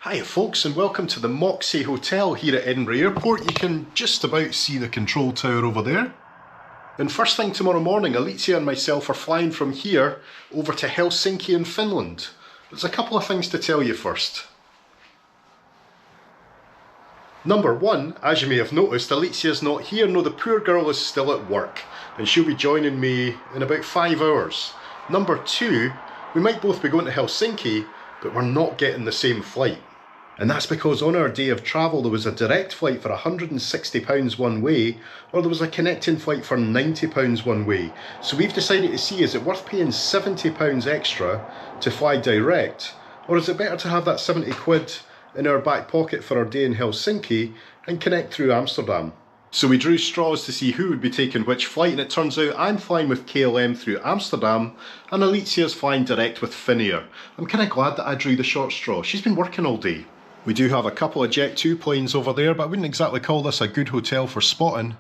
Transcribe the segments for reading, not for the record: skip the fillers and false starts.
Hiya folks, and welcome to the Moxie Hotel here at Edinburgh Airport. You can just about see the control tower over there. And first thing tomorrow morning, Alicja and myself are flying from here over to Helsinki in Finland. There's a couple of things to tell you first. Number one, as you may have noticed, Alitzia's not here. No, the poor girl is still at work, and she'll be joining me in about 5 hours. Number two, we might both be going to Helsinki, but we're not getting the same flight. And that's because on our day of travel there was a direct flight for £160 one way, or there was a connecting flight for £90 one way. So we've decided to see, is it worth paying £70 extra to fly direct, or is it better to have that 70 quid in our back pocket for our day in Helsinki and connect through Amsterdam? So we drew straws to see who would be taking which flight, and it turns out I'm flying with KLM through Amsterdam and Alitzia's flying direct with Finnair. I'm kind of glad that I drew the short straw. She's been working all day. We do have a couple of Jet 2 planes over there, but I wouldn't exactly call this a good hotel for spotting.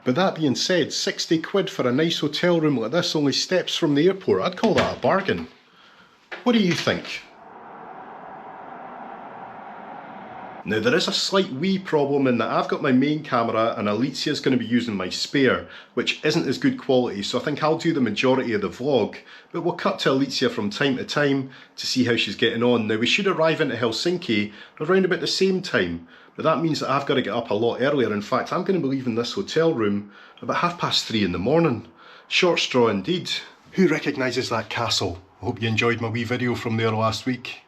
But that being said, 60 quid for a nice hotel room like this, only steps from the airport. I'd call that a bargain. What do you think? Now there is a slight wee problem in that I've got my main camera and Alitzia's going to be using my spare, which isn't as good quality, so I think I'll do the majority of the vlog, but we'll cut to Alicja from time to time to see how she's getting on. Now we should arrive into Helsinki around about the same time, but that means that I've got to get up a lot earlier. In fact, I'm going to be leaving this hotel room about 3:30 in the morning. Short straw indeed. Who recognises that castle? I hope you enjoyed my wee video from there last week.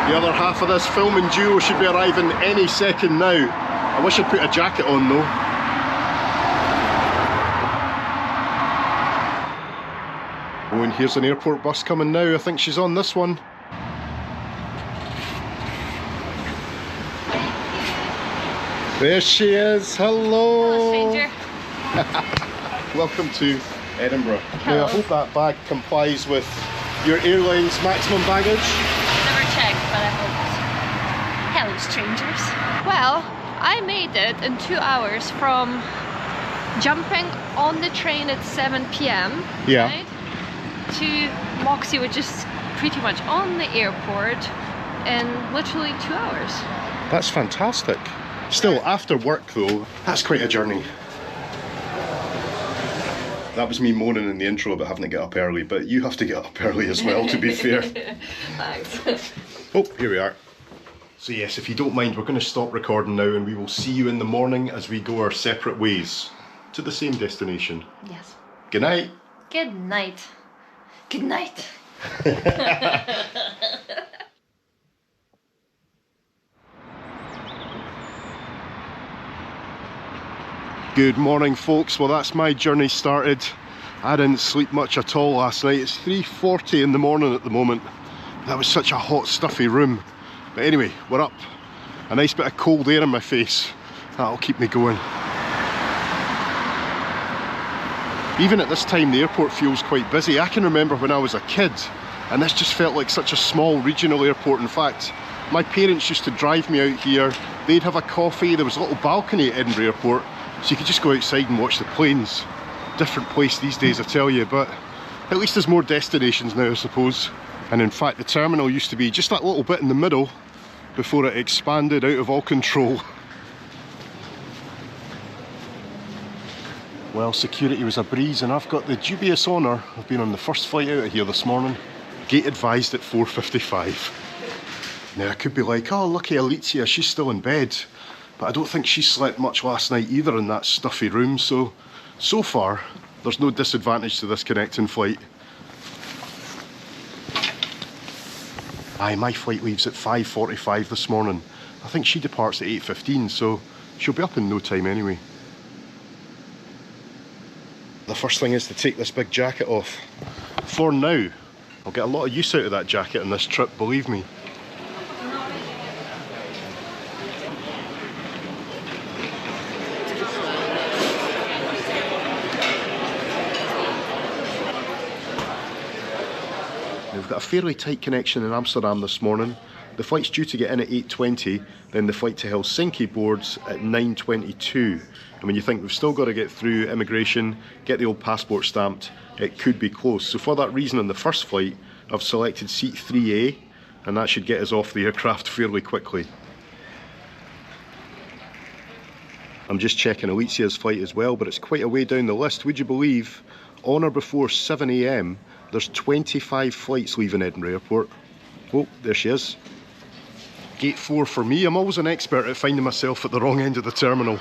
The other half of this filming duo should be arriving any second now. I wish I'd put a jacket on though. Oh, and here's an airport bus coming now. I think she's on this one. There she is. Hello. Hello, stranger. Welcome to Edinburgh. Hello. Now I hope that bag complies with your airline's maximum baggage. Check, but I hope. Hello, strangers. Well, I made it in 2 hours from jumping on the train at 7 p.m. Yeah. Right, to Moxie, which is pretty much on the airport, in literally 2 hours. That's fantastic. Still, after work though, that's quite a journey. That was me moaning in the intro about having to get up early, but you have to get up early as well, to be fair. Thanks. Oh, here we are. So yes, if you don't mind, we're going to stop recording now and we will see you in the morning as we go our separate ways to the same destination. Yes. Good night. Good night. Good night. Good morning folks, well that's my journey started. I didn't sleep much at all last night. It's 3:40 in the morning at the moment. That was such a hot stuffy room. But anyway, we're up. A nice bit of cold air in my face. That'll keep me going. Even at this time the airport feels quite busy. I can remember when I was a kid and this just felt like such a small regional airport. In fact, my parents used to drive me out here. They'd have a coffee. There was a little balcony at Edinburgh Airport, so you could just go outside and watch the planes. Different place these days, I tell you, but at least there's more destinations now, I suppose. And in fact, the terminal used to be just that little bit in the middle before it expanded out of all control. Well, security was a breeze, and I've got the dubious honour of being on the first flight out of here this morning. Gate advised at 4:55. Now, I could be like, oh, lucky Alicja, she's still in bed. But I don't think she slept much last night either in that stuffy room, so far there's no disadvantage to this connecting flight. Aye, my flight leaves at 5:45 this morning. I think she departs at 8:15, so she'll be up in no time anyway. The first thing is to take this big jacket off. For now. I'll get a lot of use out of that jacket on this trip, believe me. We've got a fairly tight connection in Amsterdam this morning. The flight's due to get in at 8:20, then the flight to Helsinki boards at 9:22. And when you think we've still got to get through immigration, get the old passport stamped, it could be close. So for that reason on the first flight, I've selected seat 3A, and that should get us off the aircraft fairly quickly. I'm just checking Alicia's flight as well, but it's quite a way down the list. Would you believe, on or before 7 AM, there's 25 flights leaving Edinburgh Airport. Oh, there she is. Gate 4 for me. I'm always an expert at finding myself at the wrong end of the terminal.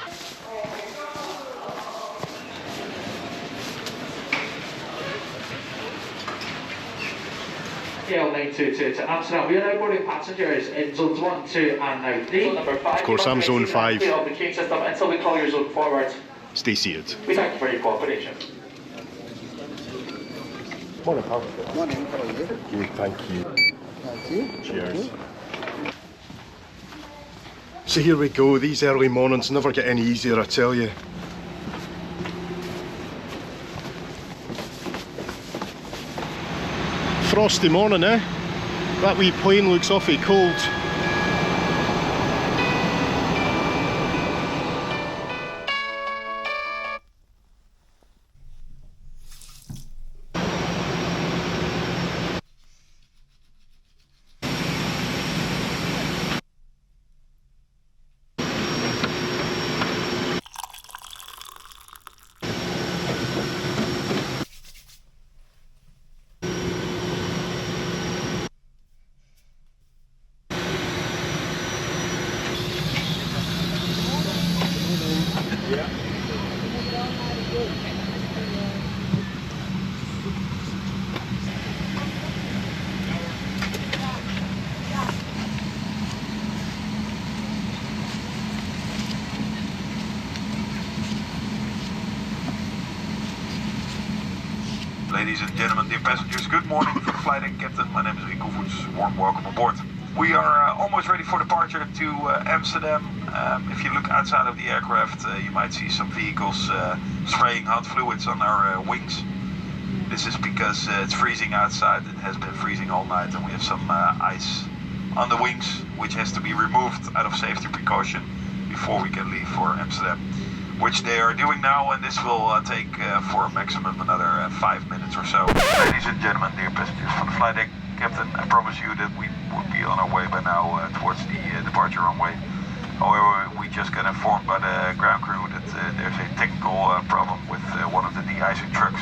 KL 922 to Amsterdam. We are now boarding passengers in zones 1, 2 and 9D. Zone number 5. Of course, I'm zone 5. Clear of the queue system until we call your zone forward. Stay seated. We thank you for your cooperation. Morning, pal. Morning, how are you? Thank you. Thank you. Cheers. So here we go. These early mornings never get any easier, I tell you. Frosty morning, eh? That wee plane looks awfully cold. Ladies and gentlemen, dear passengers, good morning for the flight deck captain. My name is Rico Voets. Warm welcome aboard. We are almost ready for departure to Amsterdam. If you look outside of the aircraft, you might see some vehicles spraying hot fluids on our wings. This is because it's freezing outside. It has been freezing all night, and we have some ice on the wings, which has to be removed out of safety precaution before we can leave for Amsterdam, which they are doing now, and this will take for a maximum another 5 minutes or so. Ladies and gentlemen, dear passengers, from the flight deck captain, I promise you that we would be on our way by now towards the departure runway. However, we just got informed by the ground crew that there's a technical problem with one of the de-icing trucks.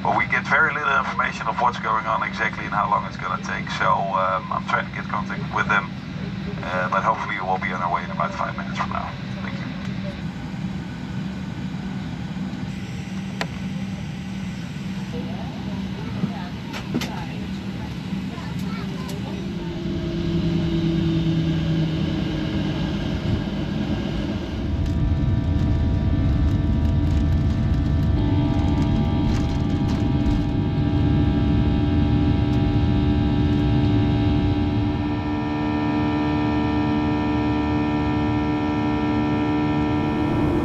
But we get very little information of what's going on exactly and how long it's going to take, so I'm trying to get contact with them, but hopefully we'll be on our way in about 5 minutes from now. Thank you.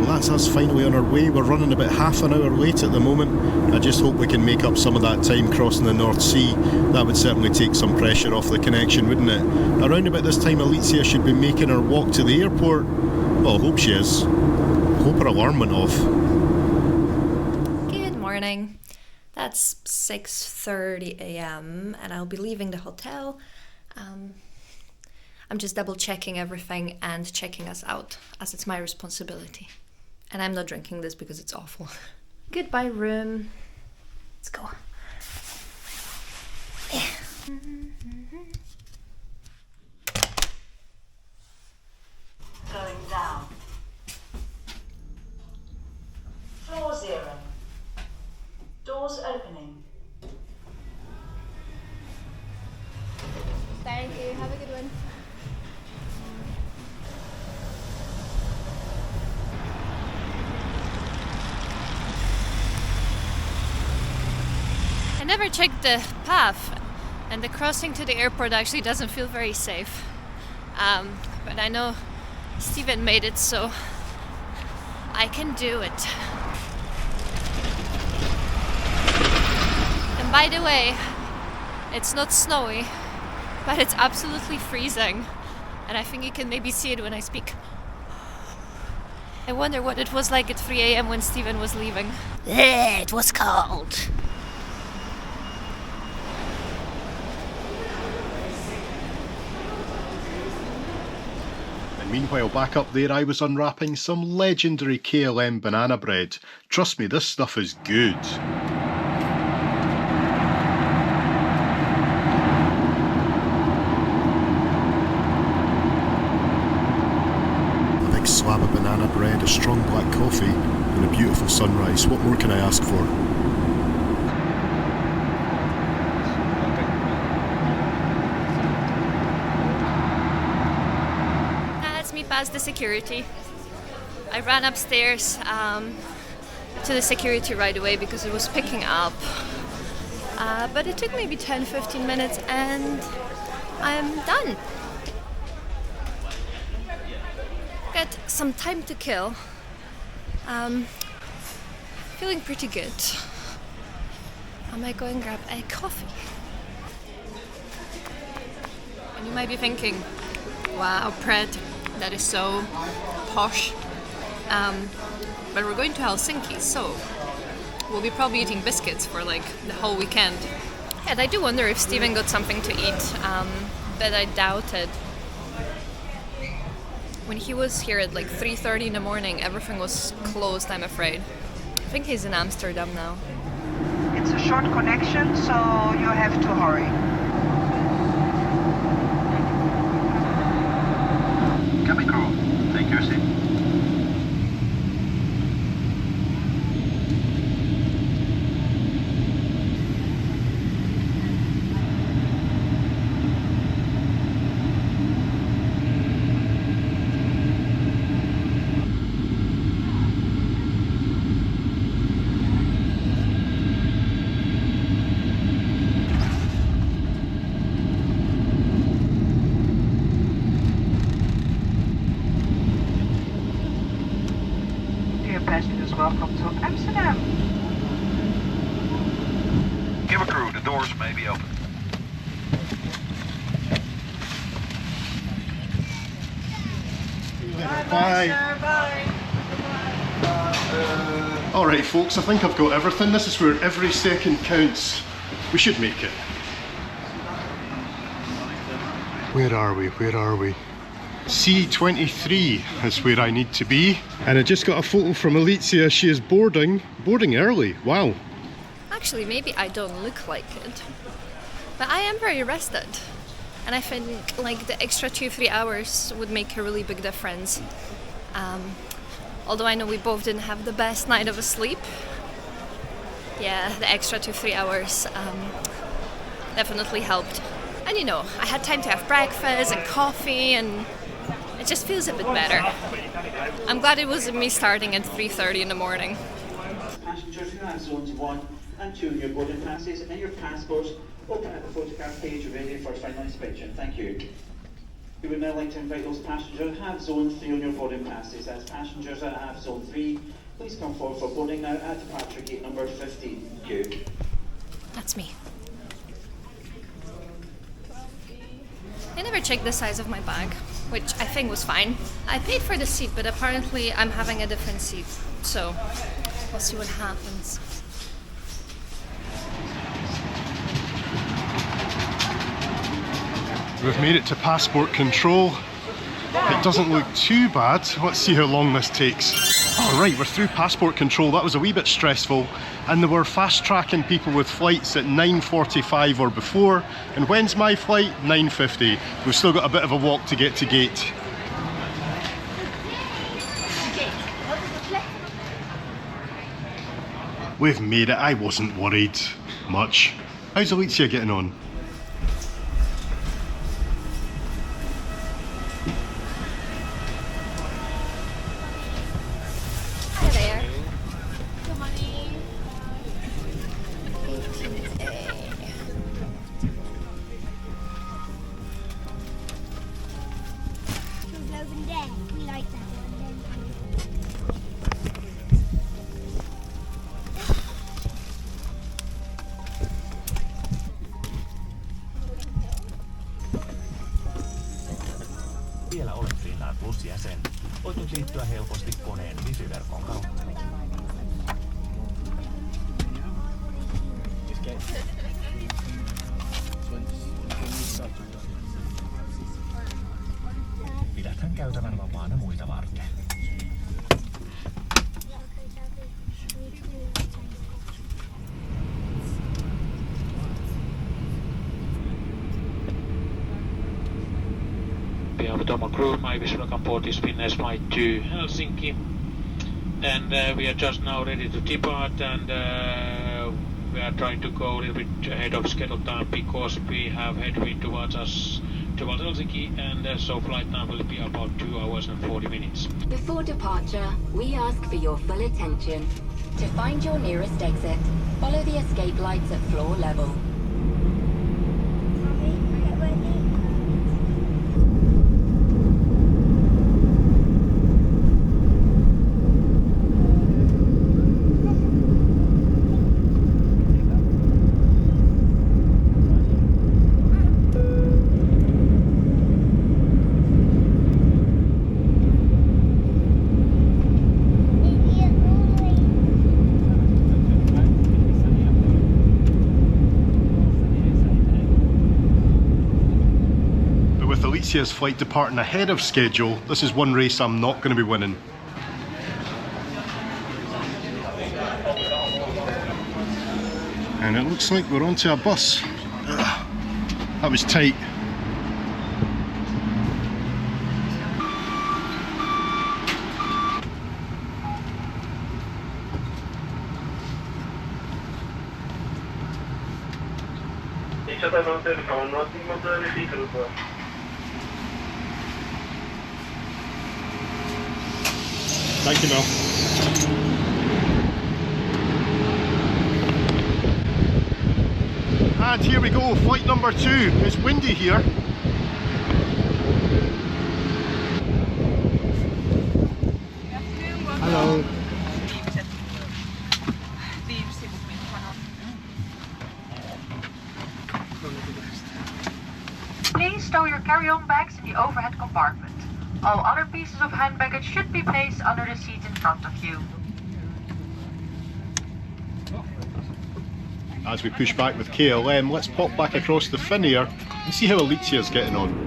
That's us finally on our way. We're running about half an hour late at the moment. I just hope we can make up some of that time crossing the North Sea. That would certainly take some pressure off the connection, wouldn't it? Around about this time, Alicia should be making her walk to the airport. Well, I hope she is. Hope her alarm went off. Good morning. That's 6:30 AM and I'll be leaving the hotel. I'm just double checking everything and checking us out, as it's my responsibility. And I'm not drinking this because it's awful. Goodbye room. Let's go. Going down. Floor 0. Doors opening. Thank you. Have a good one. I never checked the path, and the crossing to the airport actually doesn't feel very safe. But I know Steven made it, so I can do it. And by the way, it's not snowy, but it's absolutely freezing. And I think you can maybe see it when I speak. I wonder what it was like at 3 a.m. when Steven was leaving. It was cold. And meanwhile, back up there, I was unwrapping some legendary KLM banana bread. Trust me, this stuff is good. Slab of banana bread, a strong black coffee and a beautiful sunrise. What more can I ask for? That's me past the security. I ran upstairs to the security right away because it was picking up. But it took maybe 10-15 minutes and I'm done. Got some time to kill. Feeling pretty good. I might go and grab a coffee. And you might be thinking, wow, Pred, that is so posh. But we're going to Helsinki, so we'll be probably eating biscuits for like the whole weekend. And I do wonder if Steven got something to eat, but I doubt it. When he was here at like 3:30 in the morning, everything was closed, I'm afraid. I think he's in Amsterdam now. It's a short connection, so you have to hurry. Cabin crew, take your seat. Welcome to Amsterdam. Cabin crew, the doors may be open. Bye. Alright folks, I think I've got everything. This is where every second counts. We should make it. Where are we? Where are we? C23 is where I need to be. And I just got a photo from Alicja. She is boarding early. Wow. Actually, maybe I don't look like it, but I am very rested. And I think like the extra 2-3 hours would make a really big difference. Although I know we both didn't have the best night of sleep. Yeah, the extra 2-3 hours definitely helped. And you know, I had time to have breakfast and coffee and it just feels a bit better. I'm glad it wasn't me starting at 3:30 in the morning. Passengers who have zones 1 and 2 in your boarding passes and your passports, open at the photograph page ready for final inspection. Thank you. We would now like to invite those passengers who have zone 3 on your boarding passes. As passengers that have zone 3, please come forward for boarding now at departure gate number 15. Thank you. That's me. I never checked the size of my bag, which I think was fine. I paid for the seat, but apparently I'm having a different seat, so we'll see what happens. We've made it to passport control. It doesn't look too bad. Let's see how long this takes. Alright, we're through passport control. That was a wee bit stressful. And they were fast tracking people with flights at 9:45 or before. And when's my flight? 9:50. We've still got a bit of a walk to get to gate. We've made it. I wasn't worried much. How's Alicja getting on? Hi there. Good morning. 18A. Over there. We like that one. Plus jäsen, voit nyt liittyä helposti koneen wifi-verkon kautta. Pidäthän käytävän vapaana muita varten. Tomo crew, my wish welcome port is Finnair's flight to Helsinki, and we are just now ready to depart, and we are trying to go a little bit ahead of schedule time because we have headwind towards us towards Helsinki, and so flight time will be about 2 hours and 40 minutes. Before departure, we ask for your full attention. To find your nearest exit, follow the escape lights at floor level. Alicia's flight departing ahead of schedule, this is one race I'm not going to be winning. And it looks like we're onto a bus. Ugh, that was tight. Thank you, Mel. And here we go, flight number 2. It's windy here. Hello. Please stow your carry-on bags in the overhead compartment. All other pieces of hand baggage should be placed under the seat in front of you. As we push back with KLM, let's pop back across the Finnair and see how Alicia's getting on.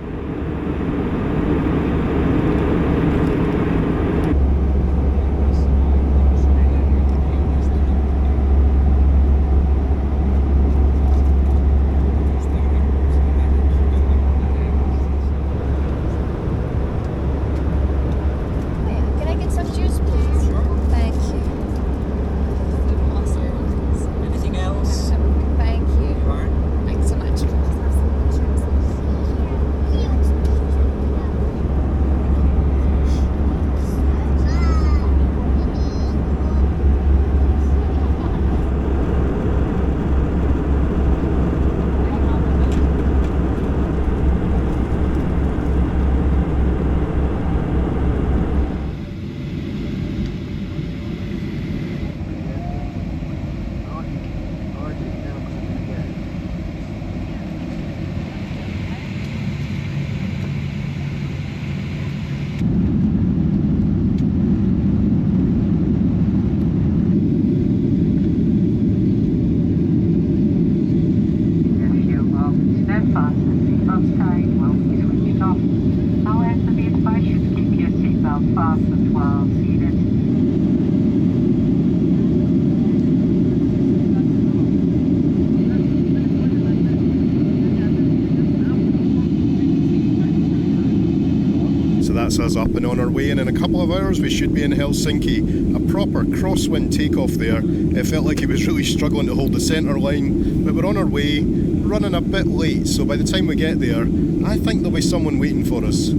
That's us up and on our way, and in a couple of hours we should be in Helsinki. A proper crosswind takeoff there. It felt like he was really struggling to hold the centre line, but we're on our way, running a bit late, so by the time we get there I think there'll be someone waiting for us.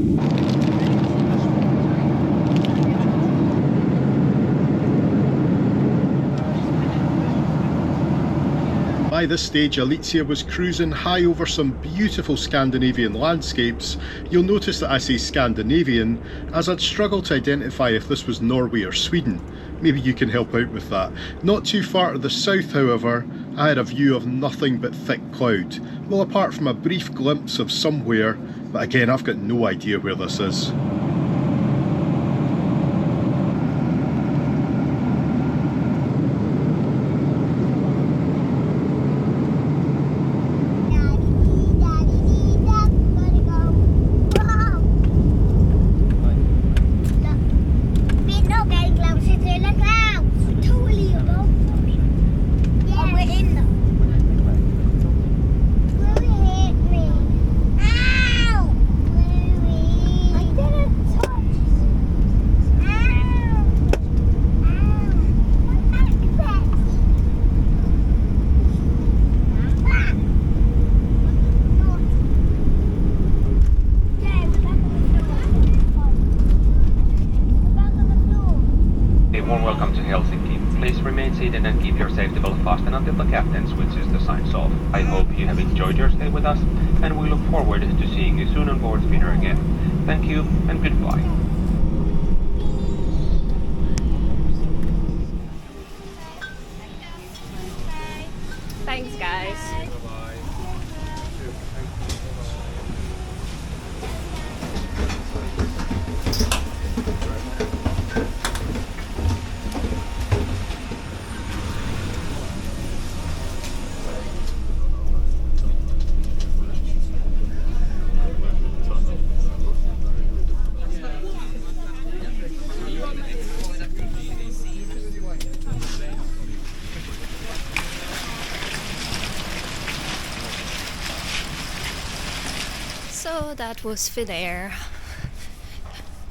By this stage, Alicja was cruising high over some beautiful Scandinavian landscapes. You'll notice that I say Scandinavian, as I'd struggle to identify if this was Norway or Sweden. Maybe you can help out with that. Not too far to the south, however, I had a view of nothing but thick cloud. Well, apart from a brief glimpse of somewhere, but again, I've got no idea where this is. Helsinki. Please remain seated and keep your safety belt fastened until the captain switches the signs off. I hope you have enjoyed your stay with us, and we look forward to seeing you soon on board Finnair again. Thank you and goodbye. Thanks, guys. So that was Finnair,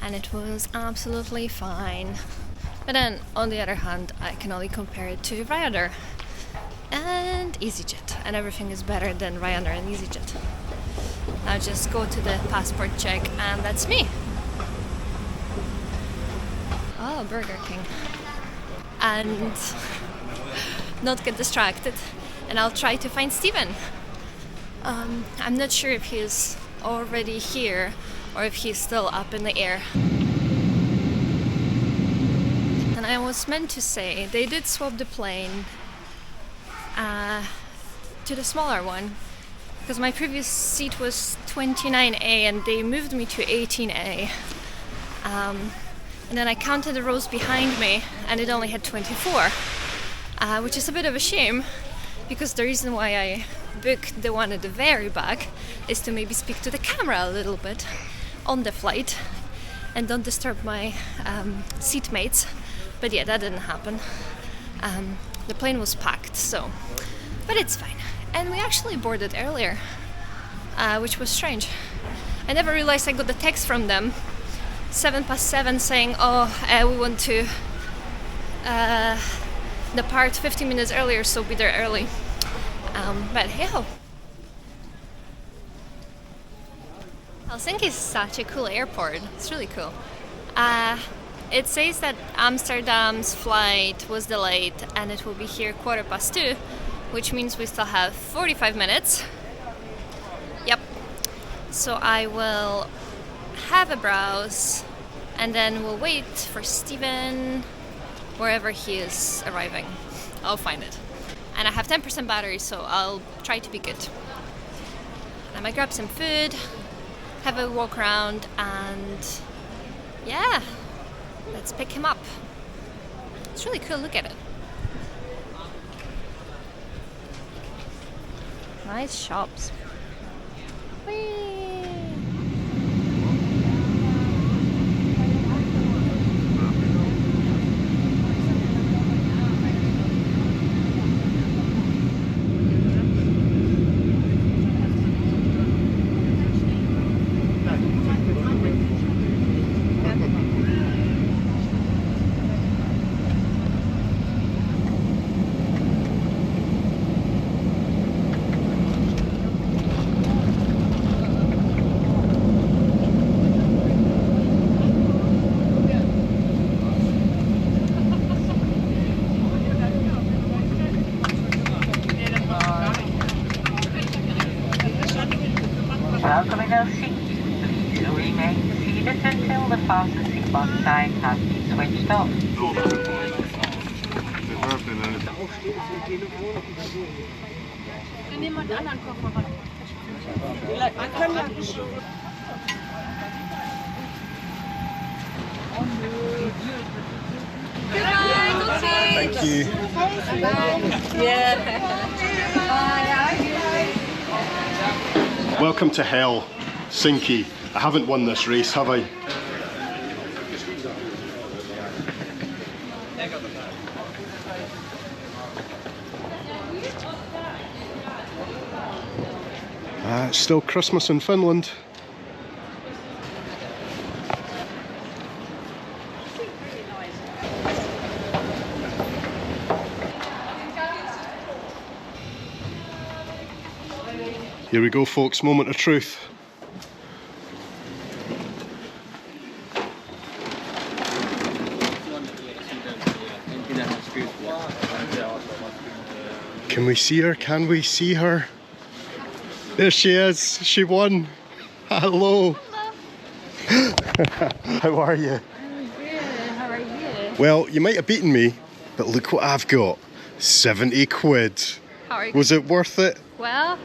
and it was absolutely fine. But then, on the other hand, I can only compare it to Ryanair and EasyJet, and everything is better than Ryanair and EasyJet. Now just go to the passport check, and that's me. Oh, Burger King. And not get distracted, and I'll try to find Steven. I'm not sure if he's already here or if he's still up in the air. And I was meant to say they did swap the plane to the smaller one, because my previous seat was 29A and they moved me to 18A. And then I counted the rows behind me and it only had 24, which is a bit of a shame, because the reason why I booked the one at the very back is to maybe speak to the camera a little bit on the flight and don't disturb my seatmates. But yeah, that didn't happen. The plane was packed, so, but it's fine. And we actually boarded earlier, which was strange. I never realized I got the text from them 7:07 saying, oh, we want to depart 15 minutes earlier, so be there early. But hey ho. Helsinki is such a cool airport. It's really cool. It says that Amsterdam's flight was delayed and it will be here 2:15, which means we still have 45 minutes. Yep. So I will have a browse and then we'll wait for Steven wherever he is arriving. I'll find it. And I have 10% battery, so I'll try to be good. I might grab some food, have a walk around, and yeah, let's pick him up. It's really cool, look at it. Nice shops. Whee! Welcome in Helsinki. Please remain seated until the fasten seatbelt sign has been switched off. Thank you. Welcome to Helsinki. I haven't won this race, have I? It's still Christmas in Finland. Here we go, folks, moment of truth. Can we see her? Can we see her? There she is. She won. Hello. Hello. How are you? I'm good. How are you? Well, you might have beaten me, but look what I've got. 70 quid. How are you? Was it worth it? Well,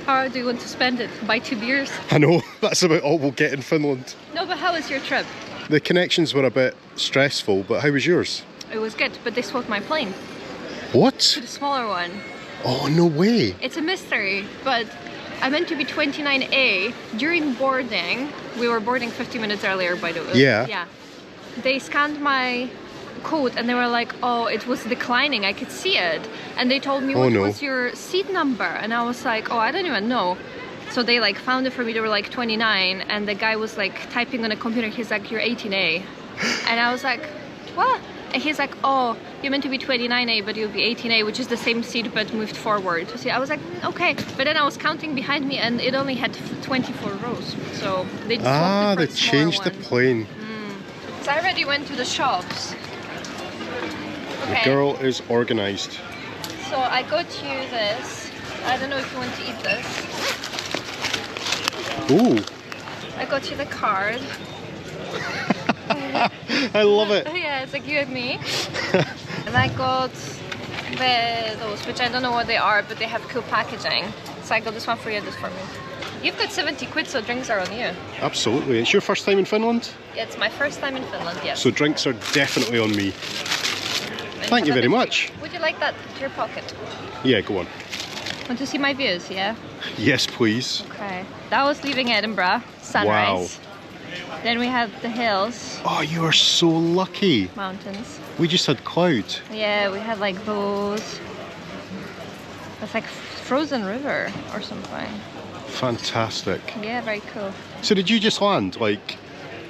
how do you want to spend it? Buy 2 beers? I know, that's about all we'll get in Finland. No, but how was your trip? The connections were a bit stressful, but how was yours? It was good, but they swapped my plane What? to the smaller one. Oh, no way. It's a mystery, but I meant to be 29A. During boarding, we were boarding 50 minutes earlier, by the way. Yeah. Yeah. They scanned my code and they were like, oh, it was declining, I could see it. And they told me, what was your seat number? And I was like, oh, I don't even know. So they like found it for me, they were like 29, and the guy was like typing on a computer, he's like, you're 18A. And I was like, what? And he's like, oh, you're meant to be 29A, but you'll be 18A, which is the same seat but moved forward. So I was like, okay. But then I was counting behind me and it only had 24 rows. So they just swapped it for they a changed smaller the one. plane. So I already went to the shops. The girl is organised. So I got you this. I don't know if you want to eat this. Ooh. I got you the card. I love it. Yeah, it's like you and me. And I got those, which I don't know what they are, but they have cool packaging. So I got this one for you and this for me. You've got 70 quid, so drinks are on you. Absolutely. It's your first time in Finland? Yeah, it's my first time in Finland, yes. So drinks are definitely on me. Thank you very much. Would you like that to your pocket? Yeah, go on. Want to see my views, yeah? Yes, please. Okay. That was leaving Edinburgh. Sunrise. Wow. Then we have the hills. Oh, you are so lucky. Mountains. We just had cloud. Yeah, we had like those. It's like frozen river or something. Fantastic. Yeah, very cool. So did you just land like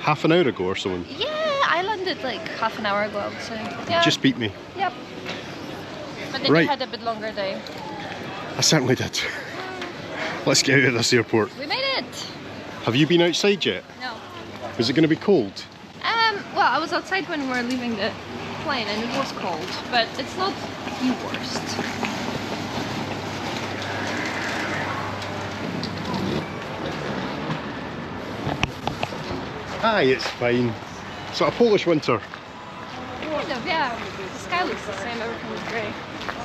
half an hour ago or something? Yeah, I landed like half an hour ago, I would say. Yeah. Just beat me. Yep. But then Right. you had a bit longer day. I certainly did. Let's get out of this airport. We made it! Have you been outside yet? No. Is it going to be cold? Well, I was outside when we were leaving the plane and it was cold, but it's not the worst. Aye, it's fine. Sort of Polish winter. Kind of, yeah. The sky looks the same, everything is grey.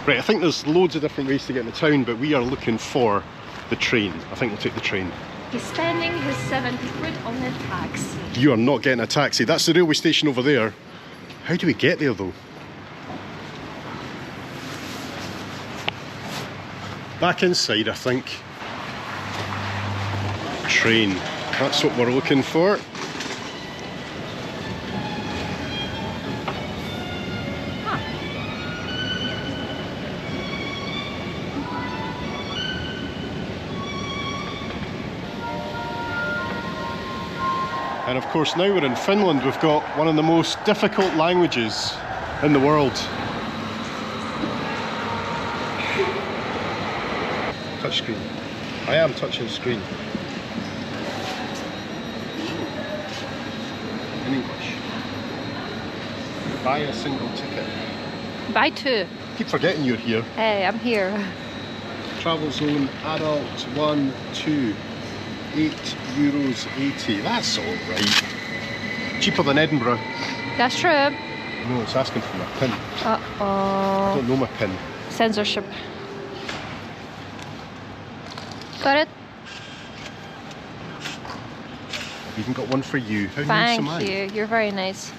Right, I think there's loads of different ways to get into town, but we are looking for the train. I think we'll take the train. He's spending his 70 quid on a taxi. You are not getting a taxi. That's the railway station over there. How do we get there though? Back inside, I think. Train. That's what we're looking for. And of course, now we're in Finland, we've got one of the most difficult languages in the world. Touchscreen. I am touching screen. In English. Buy a single ticket. Buy 2. Keep forgetting you're here. Hey, I'm here. Travel zone, adult, 1, 2. €8.80. That's all right. Cheaper than Edinburgh. That's true. No, it's asking for my PIN. I Uh-oh. don't know my PIN. Censorship. Got it? I've even got one for you. How nice am I? Thank you. You're very nice.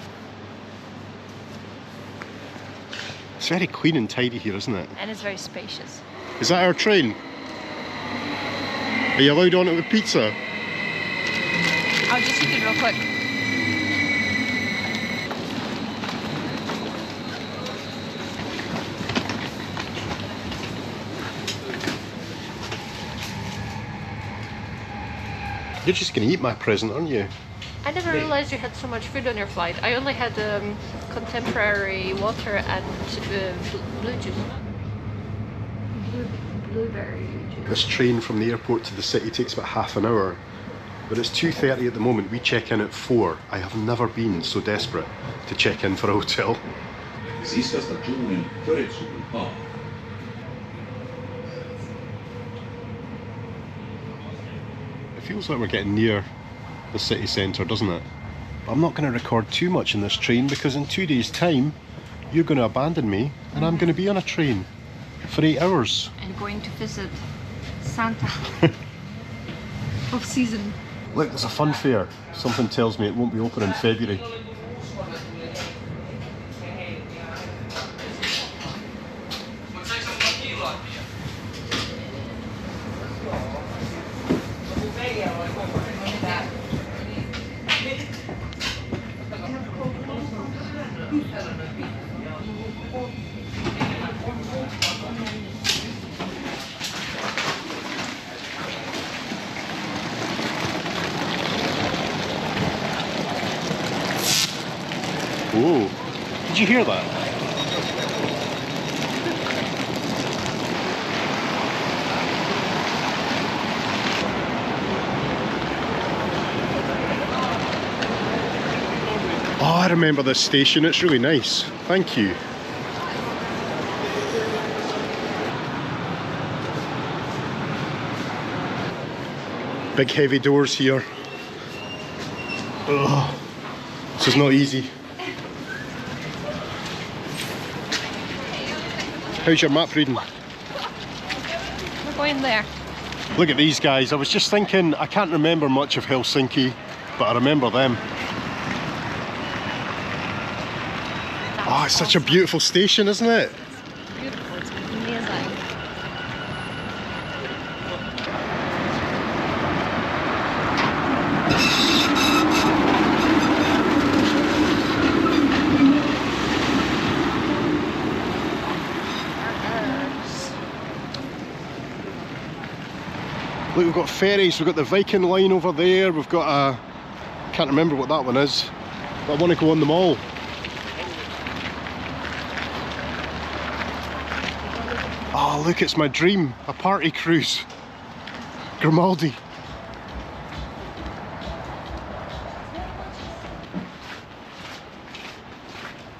It's very clean and tidy here, isn't it? And it's very spacious. Is that our train? Are you allowed on it with pizza? I'll just eat it real quick. You're just going to eat my present, aren't you? I never realized you had so much food on your flight. I only had contemporary water and blue juice. Blueberry juice. This train from the airport to the city takes about half an hour, but it's 2:30 at the moment. We check in at 4. I have never been so desperate to check in for a hotel. Sista stationen för Edinburgh. It feels like we're getting near the city centre, doesn't it? But I'm not going to record too much in this train because in 2 days' time you're going to abandon me and I'm going to be on a train for 8 hours. And going to visit Santa off season. Look, there's a fun fair. Something tells me it won't be open in February. Whoa, did you hear that? Oh, I remember this station, it's really nice. Thank you. Big heavy doors here. Ugh, this is not easy. How's your map reading? We're going there. Look at these guys. I was just thinking, I can't remember much of Helsinki, but I remember them. Oh, it's such a beautiful station, isn't it? It's beautiful, it's amazing. Look, we've got ferries, we've got the Viking line over there, we've got a... can't remember what that one is, but I want to go on them all. Oh look, it's my dream, a party cruise. Grimaldi.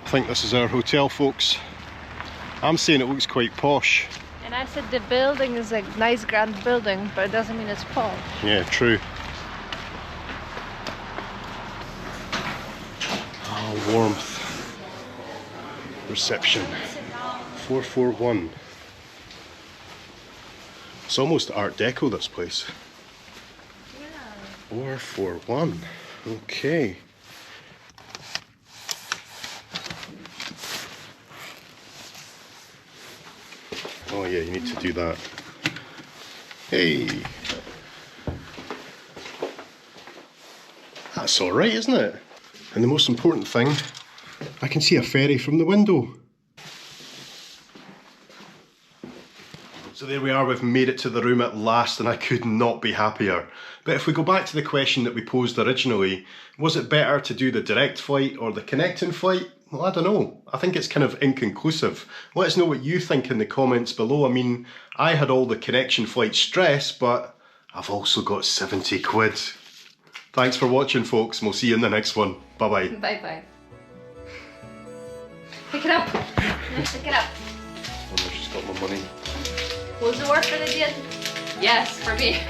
I think this is our hotel, folks. I'm saying it looks quite posh. And I said the building is a nice grand building, but it doesn't mean it's posh. Yeah, true. Oh, warmth. Reception. 441. It's almost Art Deco, this place. Yeah. 441. Okay. Oh yeah, you need to do that. Hey! That's alright, isn't it? And the most important thing, I can see a ferry from the window. So there we are, we've made it to the room at last and I could not be happier. But if we go back to the question that we posed originally, was it better to do the direct flight or the connecting flight? Well, I don't know. I think it's kind of inconclusive. Let us know what you think in the comments below. I mean, I had all the connection flight stress, but I've also got 70 quid. Thanks for watching, folks, and we'll see you in the next one. Bye-bye. Bye-bye. Pick it up. Pick it up. Oh no, she's got my money. Was it worth it, Alicia? Yes, for me.